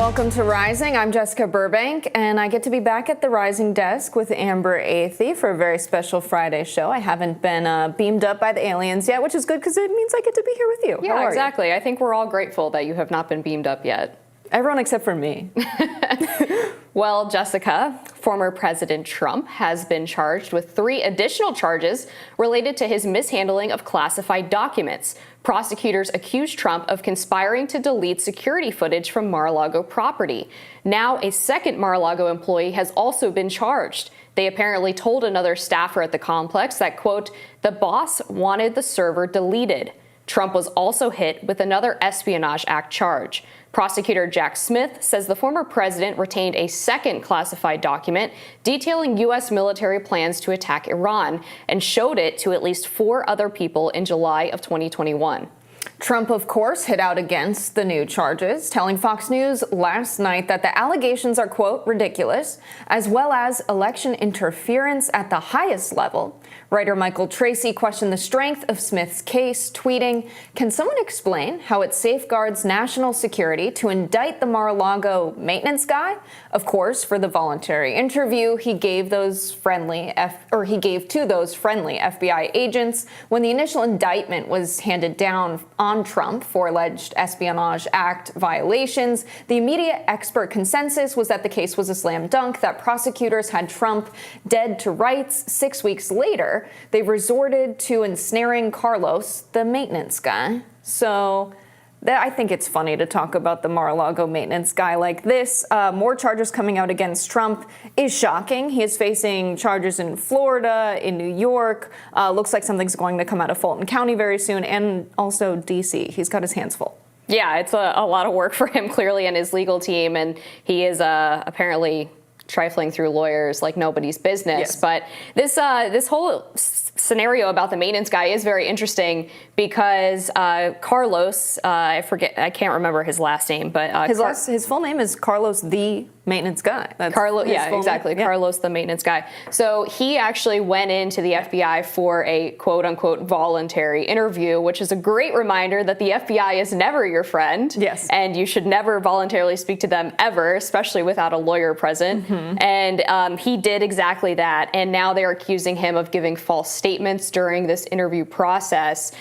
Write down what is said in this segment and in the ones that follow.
Welcome to Rising. I'm Jessica Burbank, and I get to be back at the Rising desk with Amber Athey for a very special Friday show. I haven't been beamed up by the aliens yet, which is good because it means I get to be here with you. Yeah, exactly. I think we're all grateful that you have not been beamed up yet. Everyone except for me. Well, Jessica, former President Trump has been charged with 3 additional charges related to his mishandling of classified documents. Prosecutors accused Trump of conspiring to delete security footage from Mar-a-Lago property. Now, a second Mar-a-Lago employee has also been charged. They apparently told another staffer at the complex that, quote, the boss wanted the server deleted. Trump was also hit with another Espionage Act charge. Prosecutor Jack Smith says the former president retained a second classified document detailing U.S. military plans to attack Iran and showed it to at least 4 other people in July of 2021. Trump, of course, hit out against the new charges, telling Fox News last night that the allegations are, quote, ridiculous, as well as election interference at the highest level. Writer Michael Tracy questioned the strength of Smith's case, tweeting, can someone explain how it safeguards national security to indict the Mar-a-Lago maintenance guy? Of course, for the voluntary interview he gave to those friendly FBI agents when the initial indictment was handed down on Trump for alleged Espionage Act violations. The immediate expert consensus was that the case was a slam dunk, that prosecutors had Trump dead to rights. 6 weeks later, they resorted to ensnaring Carlos, the maintenance guy. So I think it's funny to talk about the Mar-a-Lago maintenance guy like this. More charges coming out against Trump is shocking. He is facing charges in Florida, in New York. Looks like something's going to come out of Fulton County very soon, and also D.C. He's got his hands full. Yeah, it's a lot of work for him, clearly, and his legal team, and he is apparently trifling through lawyers like nobody's business. Yes. But this whole scenario about the maintenance guy is very interesting because Carlos, I can't remember his last name, but his full name is Carlos the maintenance guy. That's Carlos, yeah, exactly. Yeah. Carlos the maintenance guy. So he actually went into the FBI for a quote unquote voluntary interview, which is a great reminder that the FBI is never your friend. Yes. And you should never voluntarily speak to them ever, especially without a lawyer present. Mm-hmm. And he did exactly that. And now they're accusing him of giving false statements during this interview process,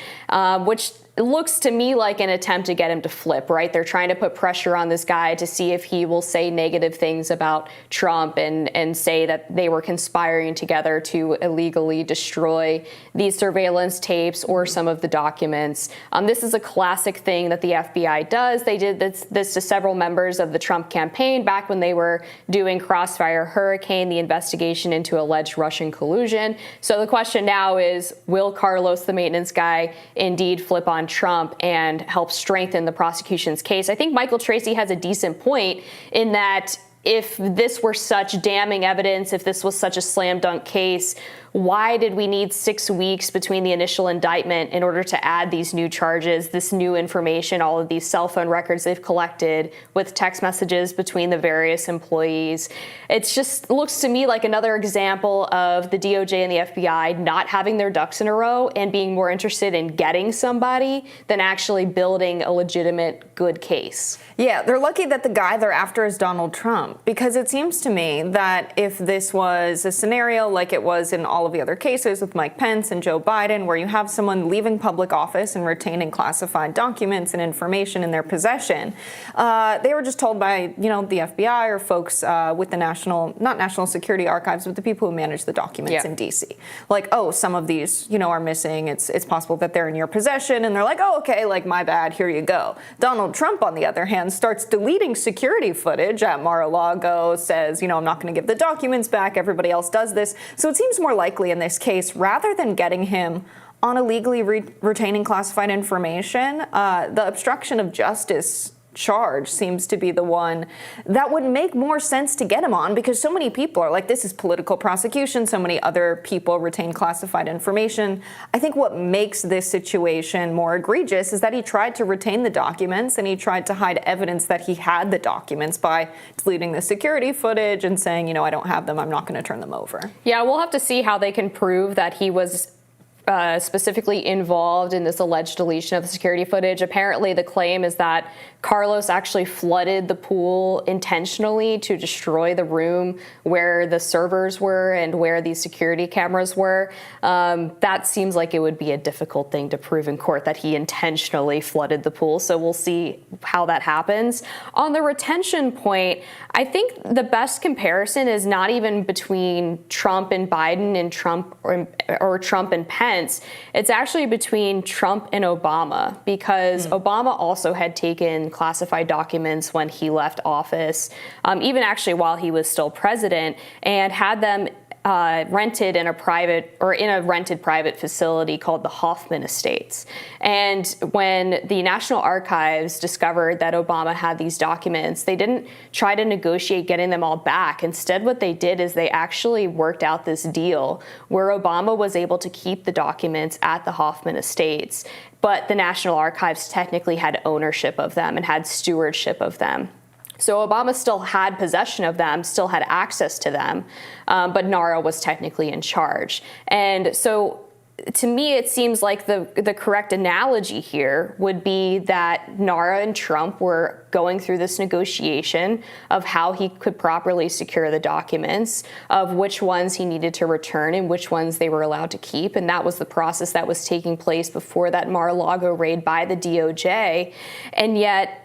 which looks to me like an attempt to get him to flip, right? They're trying to put pressure on this guy to see if he will say negative things about Trump and say that they were conspiring together to illegally destroy these surveillance tapes or some of the documents. This is a classic thing that the FBI does. They did this to several members of the Trump campaign back when they were doing Crossfire Hurricane, the investigation into alleged Russian collusion. So the question now is, will Carlos, the maintenance guy, indeed flip on Trump and help strengthen the prosecution's case? I think Michael Tracy has a decent point in that if this were such damning evidence, if this was such a slam dunk case, why did we need 6 weeks between the initial indictment in order to add these new charges, this new information, all of these cell phone records they've collected with text messages between the various employees? It just looks to me like another example of the DOJ and the FBI not having their ducks in a row and being more interested in getting somebody than actually building a legitimate good case. Yeah, they're lucky that the guy they're after is Donald Trump, because it seems to me that if this was a scenario like it was in all of the other cases with Mike Pence and Joe Biden, where you have someone leaving public office and retaining classified documents and information in their possession, they were just told by, the FBI or folks with the not national security archives, but the people who manage the documents in D.C. Like, oh, some of these, are missing. It's possible that they're in your possession. And they're like, oh, okay, like, my bad, here you go. Donald Trump, on the other hand, starts deleting security footage at Mar-a-Lago, says, I'm not going to give the documents back. Everybody else does this. So it seems more likely in this case, rather than getting him on illegally retaining classified information, the obstruction of justice charge seems to be the one that would make more sense to get him on, because so many people are like, this is political prosecution. So many other people retain classified information. I think what makes this situation more egregious is that he tried to retain the documents and he tried to hide evidence that he had the documents by deleting the security footage and saying, I don't have them. I'm not going to turn them over. Yeah, we'll have to see how they can prove that he was specifically involved in this alleged deletion of the security footage. Apparently, the claim is that Carlos actually flooded the pool intentionally to destroy the room where the servers were and where these security cameras were. That seems like it would be a difficult thing to prove in court, that he intentionally flooded the pool. So we'll see how that happens. On the retention point, I think the best comparison is not even between Trump and Biden and Trump or Trump and Pence. It's actually between Trump and Obama, because Obama also had taken classified documents when he left office, even actually while he was still president, and had them rented in a rented private facility called the Hoffman Estates. And when the National Archives discovered that Obama had these documents, they didn't try to negotiate getting them all back. Instead, what they did is they actually worked out this deal where Obama was able to keep the documents at the Hoffman Estates, but the National Archives technically had ownership of them and had stewardship of them. So Obama still had possession of them, still had access to them, but NARA was technically in charge. And so to me, it seems like the correct analogy here would be that NARA and Trump were going through this negotiation of how he could properly secure the documents, of which ones he needed to return and which ones they were allowed to keep. And that was the process that was taking place before that Mar-a-Lago raid by the DOJ. And yet,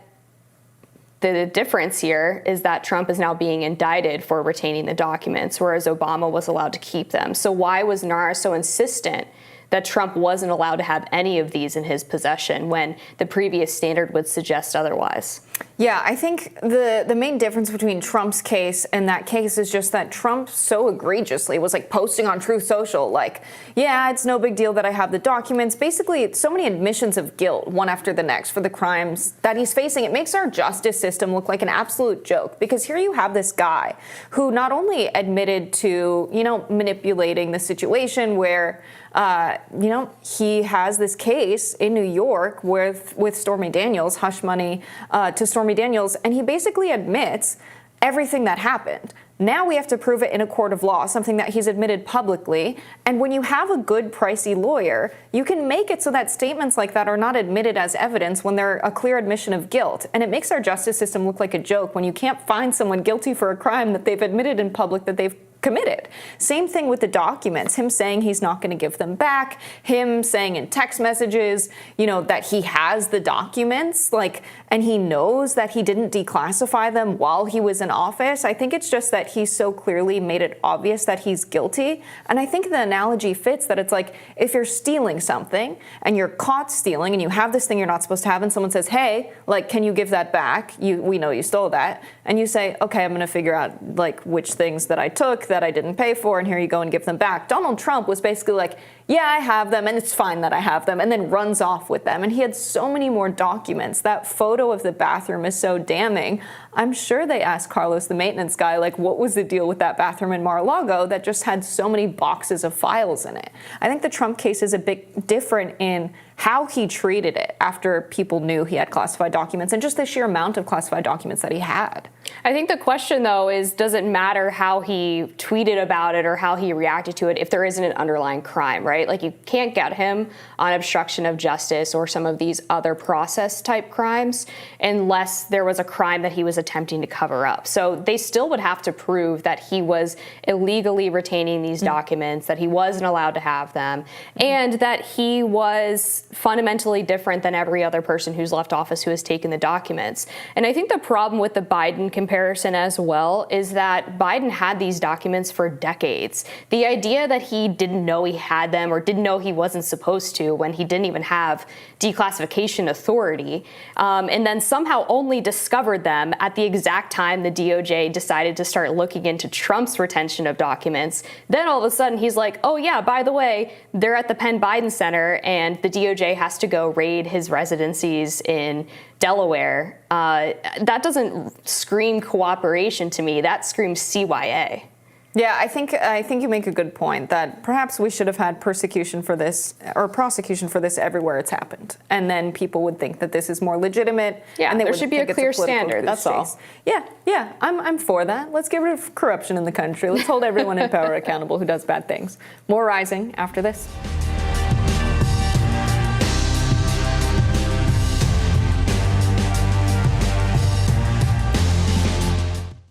the difference here is that Trump is now being indicted for retaining the documents, whereas Obama was allowed to keep them. So why was NARA so insistent that Trump wasn't allowed to have any of these in his possession when the previous standard would suggest otherwise? Yeah, I think the main difference between Trump's case and that case is just that Trump so egregiously was like posting on Truth Social, like, yeah, it's no big deal that I have the documents. Basically, so many admissions of guilt, one after the next, for the crimes that he's facing. It makes our justice system look like an absolute joke, because here you have this guy who not only admitted to, manipulating the situation where, he has this case in New York with Stormy Daniels, hush money to Stormy Daniels, and he basically admits everything that happened. Now we have to prove it in a court of law, something that he's admitted publicly. And when you have a good, pricey lawyer, you can make it so that statements like that are not admitted as evidence when they're a clear admission of guilt. And it makes our justice system look like a joke when you can't find someone guilty for a crime that they've admitted in public that they've committed. Same thing with the documents, him saying he's not going to give them back, him saying in text messages, that he has the documents, and he knows that he didn't declassify them while he was in office. I think it's just that he so clearly made it obvious that he's guilty. And I think the analogy fits, that it's like, if you're stealing something and you're caught stealing and you have this thing you're not supposed to have, and someone says, hey, can you give that back? We know you stole that. And you say, okay, I'm going to figure out which things that I took that I didn't pay for, and here you go, and give them back. Donald Trump was basically like, yeah, I have them, and it's fine that I have them, and then runs off with them. And he had so many more documents. That photo of the bathroom is so damning. I'm sure they asked Carlos, the maintenance guy, what was the deal with that bathroom in Mar-a-Lago that just had so many boxes of files in it? I think the Trump case is a bit different in how he treated it after people knew he had classified documents, and just the sheer amount of classified documents that he had. I think the question, though, is, does it matter how he tweeted about it or how he reacted to it if there isn't an underlying crime, right? You can't get him on obstruction of justice or some of these other process type crimes unless there was a crime that he was attempting to cover up. So they still would have to prove that he was illegally retaining these documents, that he wasn't allowed to have them, and that he was fundamentally different than every other person who's left office who has taken the documents. And I think the problem with the Biden comparison as well is that Biden had these documents for decades. The idea that he didn't know he had them or didn't know he wasn't supposed to when he didn't even have declassification authority, and then somehow only discovered them at the exact time the DOJ decided to start looking into Trump's retention of documents. Then all of a sudden he's like, oh yeah, by the way, they're at the Penn Biden Center and the DOJ has to go raid his residencies in Delaware. That doesn't scream cooperation to me. That screams CYA. Yeah, I think you make a good point that perhaps we should have had persecution for this or prosecution for this everywhere it's happened, and then people would think that this is more legitimate. Yeah, and they there would should be think a clear it's a political standard. That's all. Yeah, I'm for that. Let's get rid of corruption in the country. Let's hold everyone in power accountable who does bad things. More Rising after this.